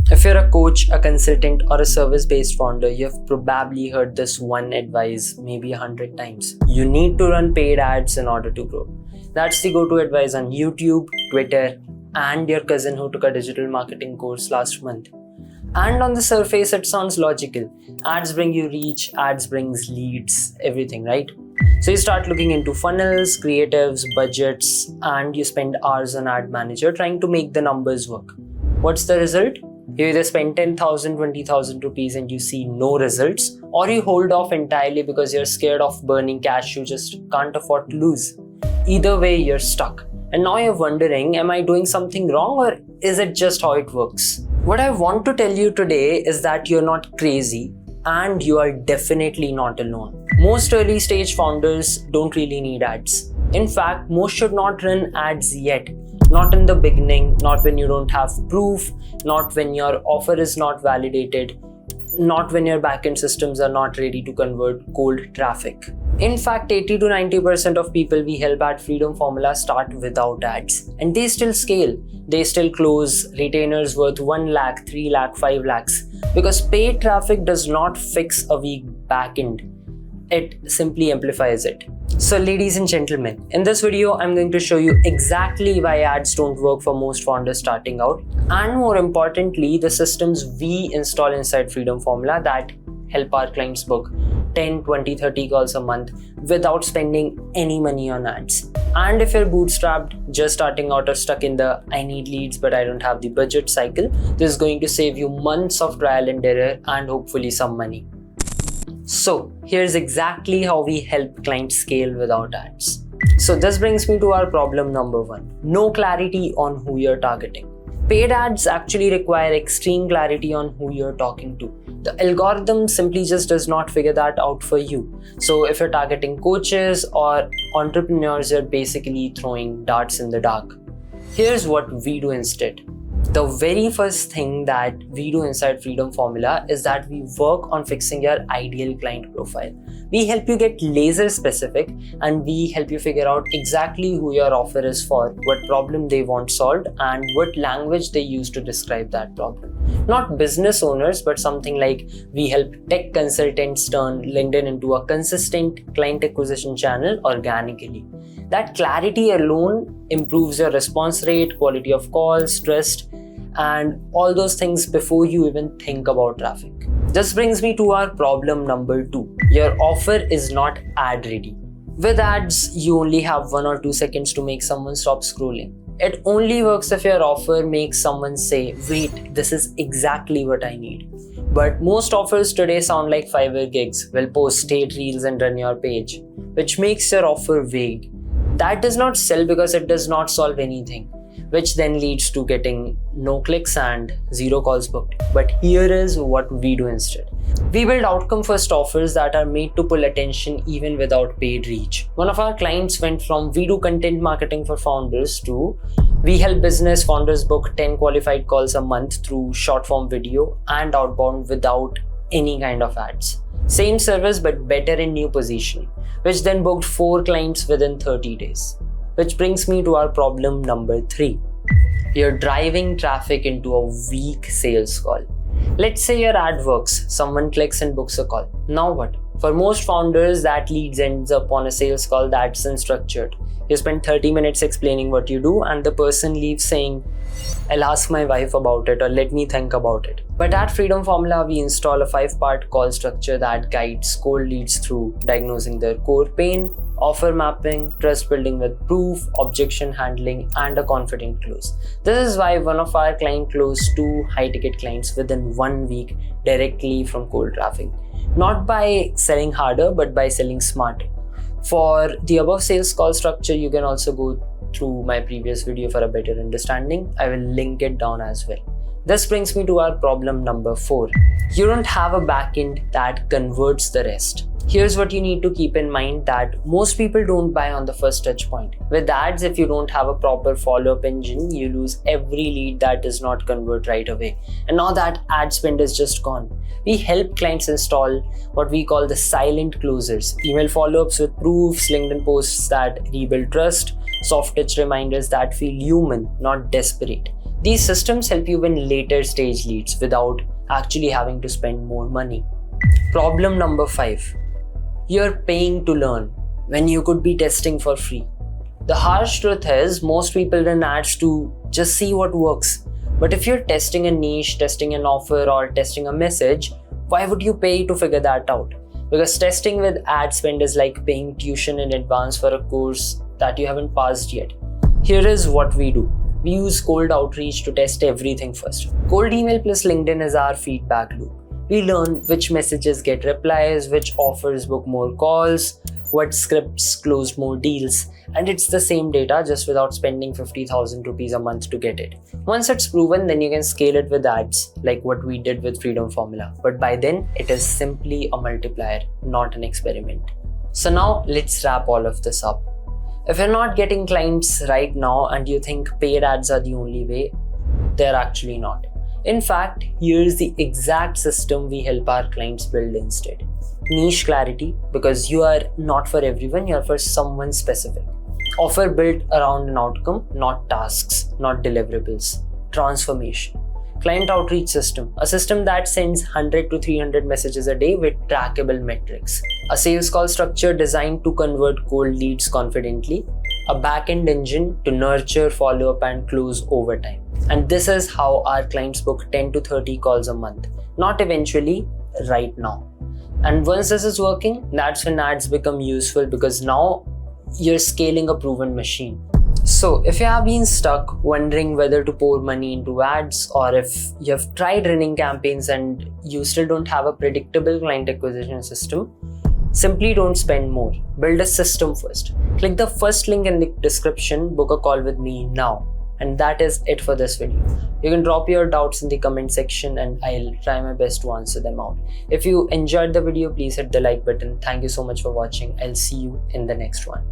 If you're a coach, a consultant, or a service-based founder, you've probably heard this one advice maybe 100 times. You need to run paid ads in order to grow. That's the go-to advice on YouTube, Twitter, and your cousin who took a digital marketing course last month. And on the surface, it sounds logical. Ads bring you reach, ads brings leads, everything, right? So you start looking into funnels, creatives, budgets, and you spend hours on Ad Manager trying to make the numbers work. What's the result? You either spend 10,000, 20,000 rupees and you see no results, or you hold off entirely because you're scared of burning cash you just can't afford to lose. Either way, you're stuck. And now you're wondering, am I doing something wrong or is it just how it works? What I want to tell you today is that you're not crazy and you are definitely not alone. Most early stage founders don't really need ads. In fact, most should not run ads yet. Not in the beginning, not when you don't have proof, not when your offer is not validated, not when your backend systems are not ready to convert cold traffic. In fact, 80 to 90% of people we help at Freedom Formula start without ads. And they still scale. They still close retainers worth 1 lakh, 3 lakh, 5 lakhs. Because paid traffic does not fix a weak backend. It simply amplifies it. So ladies and gentlemen, in this video, I'm going to show you exactly why ads don't work for most founders starting out. And more importantly, the systems we install inside Freedom Formula that help our clients book 10, 20, 30 calls a month without spending any money on ads. And if you're bootstrapped, just starting out or stuck in the I need leads but I don't have the budget cycle, this is going to save you months of trial and error and hopefully some money. So here's exactly how we help clients scale without ads. So this brings me to our problem number 1. No clarity on who you're targeting. Paid ads actually require extreme clarity on who you're talking to. The algorithm simply just does not figure that out for you. So if you're targeting coaches or entrepreneurs, you're basically throwing darts in the dark. Here's what we do instead. The very first thing that we do inside Freedom Formula is that we work on fixing your ideal client profile. We help you get laser specific and we help you figure out exactly who your offer is for, what problem they want solved, and what language they use to describe that problem. Not business owners, but something like we help tech consultants turn LinkedIn into a consistent client acquisition channel organically. That clarity alone improves your response rate, quality of calls, trust, and all those things before you even think about traffic. This brings me to our problem number 2. Your offer is not ad ready. With ads, you only have 1 or 2 seconds to make someone stop scrolling. It only works if your offer makes someone say, wait, this is exactly what I need. But most offers today sound like Fiverr gigs. We'll post state reels and run your page, which makes your offer vague. That does not sell because it does not solve anything, which then leads to getting no clicks and 0 calls booked. But here is what we do instead. We build outcome first offers that are made to pull attention even without paid reach. One of our clients went from we do content marketing for founders to we help business founders book 10 qualified calls a month through short form video and outbound without any kind of ads. Same service but better in new positioning, which then booked 4 clients within 30 days. Which brings me to our problem number 3. You're driving traffic into a weak sales call. Let's say your ad works, someone clicks and books a call. Now what? For most founders, that leads ends up on a sales call that's unstructured. You spend 30 minutes explaining what you do and the person leaves saying, I'll ask my wife about it or let me think about it. But at Freedom Formula, we install a 5-part call structure that guides cold leads through diagnosing their core pain, offer mapping, trust building with proof, objection handling, and a confident close. This is why one of our clients closed 2 high-ticket clients within 1 week directly from cold traffic. Not by selling harder, but by selling smarter. For the above sales call structure, you can also go through my previous video for a better understanding. I will link it down as well. This brings me to our problem number 4. You don't have a backend that converts the rest. Here's what you need to keep in mind, that most people don't buy on the first touch point. With ads, if you don't have a proper follow-up engine, you lose every lead that does not convert right away. And now that ad spend is just gone. We help clients install what we call the silent closers, email follow-ups with proofs, LinkedIn posts that rebuild trust, soft touch reminders that feel human, not desperate. These systems help you win later stage leads without actually having to spend more money. Problem number 5. You're paying to learn when you could be testing for free. The harsh truth is, most people run ads to just see what works. But if you're testing a niche, testing an offer, or testing a message, why would you pay to figure that out? Because testing with ad spend is like paying tuition in advance for a course that you haven't passed yet. Here is what we do. We use cold outreach to test everything first. Cold email plus LinkedIn is our feedback loop. We learn which messages get replies, which offers book more calls, what scripts closed more deals, and it's the same data just without spending 50,000 rupees a month to get it. Once it's proven, then you can scale it with ads like what we did with Freedom Formula. But by then, it is simply a multiplier, not an experiment. So now let's wrap all of this up. If you're not getting clients right now and you think paid ads are the only way, they're actually not. In fact, here's the exact system we help our clients build instead. Niche clarity, because you are not for everyone, you're for someone specific. Offer built around an outcome, not tasks, not deliverables. Transformation. Client outreach system, a system that sends 100 to 300 messages a day with trackable metrics. A sales call structure designed to convert cold leads confidently. A back-end engine to nurture, follow up, and close over time. And this is how our clients book 10 to 30 calls a month. Not eventually, right now. And once this is working, that's when ads become useful, because now you're scaling a proven machine. So if you have been stuck wondering whether to pour money into ads, or if you have tried running campaigns and you still don't have a predictable client acquisition system, simply don't spend more. Build a system first. Click the first link in the description, book a call with me now. And that is it for this video. You can drop your doubts in the comment section and I'll try my best to answer them out. If you enjoyed the video, please hit the like button. Thank you so much for watching. I'll see you in the next one.